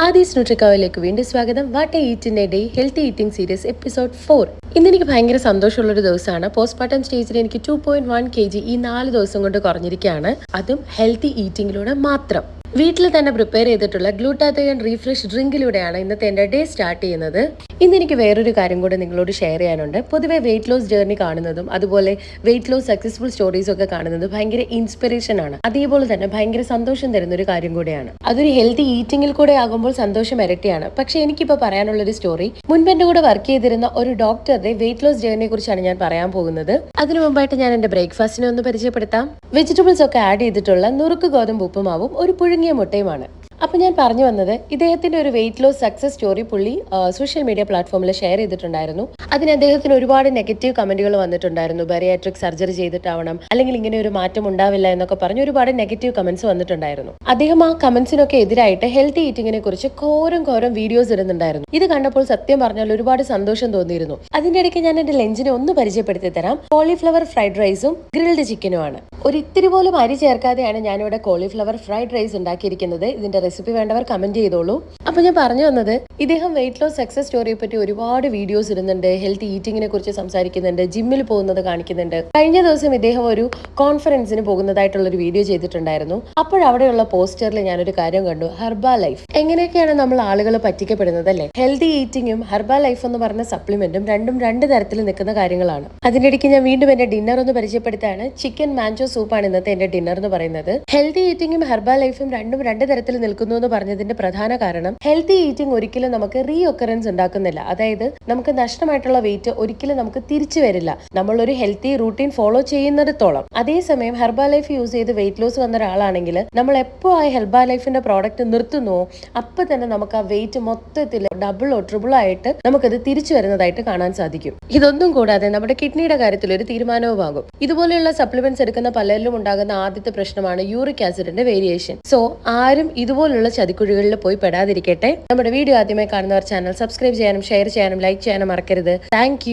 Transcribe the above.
ആദീസ് ന്യൂട്രിക്കോയിലേക്ക് വീണ്ടും സ്വാഗതം. What eat in A day healthy eating series episode 4. ഇന്ന് എനിക്ക് ഭയങ്കര സന്തോഷമുള്ളൊരു ദിവസമാണ്. പോസ്റ്റ്മോർട്ടം സ്റ്റേജിൽ എനിക്ക് 2.1 kg ഈ 4 ദിവസം കൊണ്ട് കുറഞ്ഞിരിക്കുകയാണ്. അതും ഹെൽത്തി ഈറ്റിംഗിലൂടെ മാത്രം. വീട്ടിൽ തന്നെ പ്രിപ്പയർ ചെയ്തിട്ടുള്ള ഗ്ലൂട്ടാത്തയോൺ റീഫ്രഷ് ഡ്രിങ്കിലൂടെയാണ് ഇന്നത്തെ എൻ്റെ ഡേ സ്റ്റാർട്ട് ചെയ്യുന്നത്. ഇന്ന് എനിക്ക് വേറൊരു കാര്യം കൂടെ നിങ്ങളോട് ഷെയർ ചെയ്യാനുണ്ട്. പൊതുവെ വെയിറ്റ് ലോസ് ജേർണി കാണുന്നതും അതുപോലെ വെയിറ്റ് ലോസ് സക്സസ്ഫുൾ സ്റ്റോറീസ് ഒക്കെ കാണുന്നത് ഭയങ്കര ഇൻസ്പിറേഷൻ ആണ്. അതേപോലെ തന്നെ ഭയങ്കര സന്തോഷം തരുന്ന ഒരു കാര്യം കൂടെയാണ്. അതൊരു ഹെൽത്തി ഈറ്റിംഗിൽ കൂടെ ആകുമ്പോൾ സന്തോഷം ഇരട്ടിയാണ്. പക്ഷെ എനിക്കിപ്പോൾ പറയാനുള്ളൊരു സ്റ്റോറി, മുൻപ് എൻ്റെ കൂടെ വർക്ക് ചെയ്തിരുന്ന ഒരു ഡോക്ടറുടെ വെയിറ്റ് ലോസ് ജേർണിയെ കുറിച്ചാണ് ഞാൻ പറയാൻ പോകുന്നത്. അതിനു മുമ്പായിട്ട് ഞാൻ എൻ്റെ ബ്രേക്ക്ഫാസ്റ്റിനെ ഒന്ന് പരിചയപ്പെടുത്താം. വെജിറ്റബിൾസ് ഒക്കെ ആഡ് ചെയ്തിട്ടുള്ള നുറുക്ക് ഗോതമ്പ് ഉപ്പുമാവും ഒരു പുഴുങ്ങിയ മുട്ടയുമാണ്. അപ്പൊ ഞാൻ പറഞ്ഞു വന്നത്, ഇദ്ദേഹത്തിന്റെ ഒരു വെയിറ്റ് ലോസ് സക്സസ് സ്റ്റോറി പുള്ളി സോഷ്യൽ മീഡിയ പ്ലാറ്റ്ഫോമിൽ ഷെയർ ചെയ്തിട്ടുണ്ടായിരുന്നു. അതിന് അദ്ദേഹത്തിന് ഒരുപാട് നെഗറ്റീവ് കമന്റുകൾ വന്നിട്ടുണ്ടായിരുന്നു. ബറിയാട്രിക് സർജറി ചെയ്തിട്ടാവണം, അല്ലെങ്കിൽ ഇങ്ങനെ ഒരു മാറ്റം ഉണ്ടാവില്ല എന്നൊക്കെ പറഞ്ഞ് ഒരുപാട് നെഗറ്റീവ് കമന്റ്സ് വന്നിട്ടുണ്ടായിരുന്നു. അദ്ദേഹം ആ കമന്റ്സിനൊക്കെ എതിരായിട്ട് ഹെൽത്തി ഈറ്റിങ്ങിനെ കുറിച്ച് ഘോരം വീഡിയോസ് ഇടുന്നുണ്ടായിരുന്നു. ഇത് കണ്ടപ്പോൾ സത്യം പറഞ്ഞാൽ ഒരുപാട് സന്തോഷം തോന്നിയിരുന്നു. അതിന്റെ ഇടയ്ക്ക് ഞാൻ എന്റെ ലഞ്ചിനെ ഒന്ന് പരിചയപ്പെടുത്തി തരാം. കോളിഫ്ലവർ ഫ്രൈഡ് റൈസും ഗ്രിൽഡ് ചിക്കനുമാണ്. ഒരു ഇത്തിരി പോലും അരി ചേർക്കാതെയാണ് ഞാനിവിടെ കോളിഫ്ലവർ ഫ്രൈഡ് റൈസ് ഉണ്ടാക്കിയിരിക്കുന്നത്. ഇതിന്റെ റെസിപ്പി വേണ്ടവർ കമന്റ് ചെയ്തോളൂ. അപ്പൊ ഞാൻ പറഞ്ഞു വന്നത്, ഇദ്ദേഹം വെയിറ്റ് ലോസ് സക്സസ് സ്റ്റോറിയെ പറ്റി ഒരുപാട് വീഡിയോസ് ഇടുന്നുണ്ട്, ഹെൽത്തി ഈറ്റിങ്ങിനെ കുറിച്ച് സംസാരിക്കുന്നുണ്ട്, ജിമ്മിൽ പോകുന്നത് കാണിക്കുന്നുണ്ട്. കഴിഞ്ഞ ദിവസം ഇദ്ദേഹം ഒരു കോൺഫറൻസിന് പോകുന്നതായിട്ടുള്ള ഒരു വീഡിയോ ചെയ്തിട്ടുണ്ടായിരുന്നു. അപ്പോഴവിടെയുള്ള പോസ്റ്ററിൽ ഞാനൊരു കാര്യം കണ്ടു, ഹെർബാ ലൈഫ്. എങ്ങനെയൊക്കെയാണ് നമ്മൾ ആളുകൾ പറ്റിക്കപ്പെടുന്നത് അല്ലേ? ഹെൽത്തി ഈറ്റിങ്ങും ഹെർബാ ലൈഫ് എന്ന് പറഞ്ഞ സപ്ലിമെന്റും രണ്ടും രണ്ട് തരത്തിൽ നിൽക്കുന്ന കാര്യങ്ങളാണ്. അതിനിടയ്ക്ക് ഞാൻ വീണ്ടും എന്റെ ഡിന്നർ ഒന്ന് പരിചയപ്പെടുത്താണ്. ചിക്കൻ മാഞ്ചോ സൂപ്പാണ് ഇന്നത്തെ എന്റെ ഡിന്നർ എന്ന് പറയുന്നത്. ഹെൽത്തി ഈറ്റിങ്ങും ഹെർബാ ലൈഫും രണ്ടും രണ്ട് തരത്തിൽ നിൽക്കുന്നു എന്ന് പറഞ്ഞതിന്റെ പ്രധാന കാരണം, ഹെൽത്തി ഈറ്റിംഗ് ഒരിക്കലും നമുക്ക് റീ ഒക്കറൻസ് ഉണ്ടാക്കുന്നില്ല. അതായത് നമുക്ക് നഷ്ടമായിട്ടുള്ള വെയിറ്റ് ഒരിക്കലും നമുക്ക് തിരിച്ചു വരില്ല, നമ്മൾ ഒരു ഹെൽത്തി റൂട്ടീൻ ഫോളോ ചെയ്യുന്നിടത്തോളം. അതേസമയം ഹെർബാ ലൈഫ് യൂസ് ചെയ്ത് വെയിറ്റ് ലോസ് വന്ന ഒരാളാണെങ്കിൽ, നമ്മൾ എപ്പോ ആ ഹെർബാ ലൈഫിന്റെ പ്രോഡക്റ്റ് നിർത്തുന്നുവോ അപ്പൊ തന്നെ നമുക്ക് ആ വെയിറ്റ് മൊത്തത്തിൽ ഡബിളോ ട്രിപ്പിളോ ആയിട്ട് നമുക്കത് തിരിച്ചു വരുന്നതായിട്ട് കാണാൻ സാധിക്കും. ഇതൊന്നും കൂടാതെ നമ്മുടെ കിഡ്നിയുടെ കാര്യത്തിൽ ഒരു തീരുമാനവും ആകും. ഇതുപോലെയുള്ള സപ്ലിമെന്റ്സ് എടുക്കുന്ന പലരിലും ഉണ്ടാകുന്ന ആദ്യത്തെ പ്രശ്നമാണ് യൂറിക് ആസിഡിന്റെ വേരിയേഷൻ. സോ ആരും ഇതുപോലുള്ള ചതിക്കുഴികളിൽ പോയി പെടാതിരിക്കട്ടെ. നമ്മുടെ വീഡിയോ ആദ്യമായി കാണുന്നവർ ചാനൽ സബ്സ്ക്രൈബ് ചെയ്യാനും ഷെയർ ചെയ്യാനും ലൈക്ക് ചെയ്യാനും മറക്കരുത്. താങ്ക്